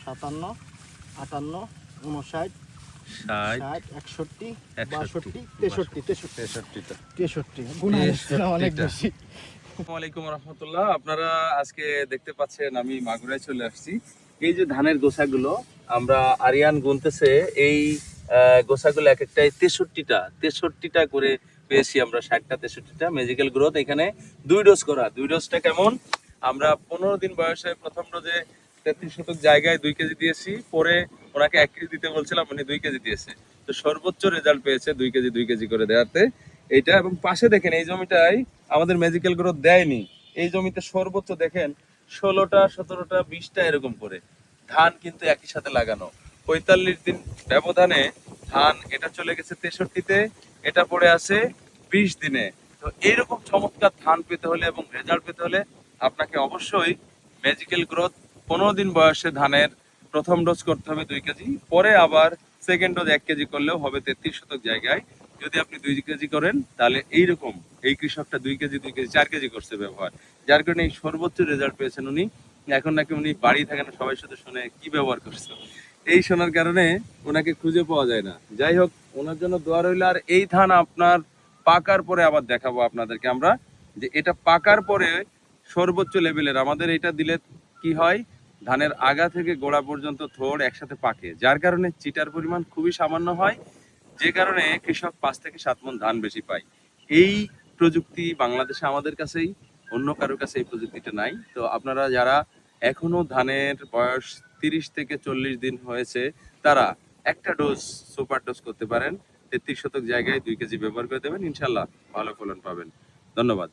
57, 58, 59, 60, 61, 62, 63, 63 গুণ অনেক বেশি। আসসালামু আলাইকুম রহমতুল্লাহ। আপনারা আজকে দেখতে পাচ্ছেন আমি মাগুরায় চলে আসছি। এই যে ধানের গোছাগুলো আমরা আরিয়ান গুনতেছে, এই গোছাগুলো এক একটাই 63টা করে পেয়েছি আমরা, 60টা 63টা ম্যাজিক্যাল গ্রোথ। এখানে 2 ডোজ করা। 2 ডোজটা কেমন? আমরা 15 দিন বয়সে প্রথম ডোজে 33 শতক জায়গায় 2 কেজি দিয়েছি, পরে ওনাকে 1 কেজি দিতে বলছিলাম, উনি 2 কেজি দিয়েছে। তো সর্বোচ্চ রেজাল্ট পেয়েছে 2 কেজি করে দেওয়াতে এইটা। এবং পাশে দেখেন এই জমিটাই আমাদের ম্যাজিক্যাল গ্রোথ দেয়নি। এই জমিতে সর্বোচ্চ দেখেন 16টা 17টা 20টা এরকম করে ধান কিন্তু একই সাথে লাগানো। 45 দিন ব্যবধানে ধান এটা চলে গেছে 63-তে, এটা পড়ে আছে 20 দিনে। তো এইরকম চমৎকার ধান পেতে হলে এবং রেজাল্ট পেতে হলে আপনাকে অবশ্যই ম্যাজিক্যাল গ্রোথ 15 দিন বয়সে ধানের প্রথম ডোজ করতে হবে 2 কেজি, পরে আবার সেকেন্ড ডোজ 1 কেজি করলেও হবে 33 শতক জায়গায়। যদি আপনি 2 কেজি করেন তাহলে এইরকম এই কৃষকটা 2 কেজি 4 কেজি করছে ব্যবহার, যার কারণে এই সর্বোচ্চ রেজাল্ট পেয়েছেন উনি। এখন নাকি উনি বাড়ি থাকেন, সবাই শুধু শুনে কি ব্যবহার করছে, এই শোনার কারণে ওনাকে খুঁজে পাওয়া যায় না। যাই হোক, ওনার জন্য দোয়া রইল। আর এই ধান আপনার পাকার পরে আবার দেখাবো আপনাদেরকে আমরা, যে এটা পাকার পরে সর্বোচ্চ লেভেলের আমাদের এটা দিলে কি হয়, ধানের আগা থেকে গোড়া পর্যন্ত থোড় একসাথে পাকে, যার কারণে চিটার পরিমাণ খুবই সামান্য হয়, যে কারণে কৃষক 5 থেকে 7 মণ ধান বেশি পায়। এই প্রযুক্তি বাংলাদেশে আমাদের কাছেই, অন্য কারোর কাছে এই প্রযুক্তিটা নাই। তো আপনারা যারা এখনো ধানের বয়স 30 থেকে 40 দিন হয়েছে, তারা একটা ডোজ সুপার ডোজ করতে পারেন। 33 শতক জায়গায় 2 কেজি ব্যবহার করে দেবেন, ইনশাল্লাহ ভালো ফলন পাবেন। ধন্যবাদ।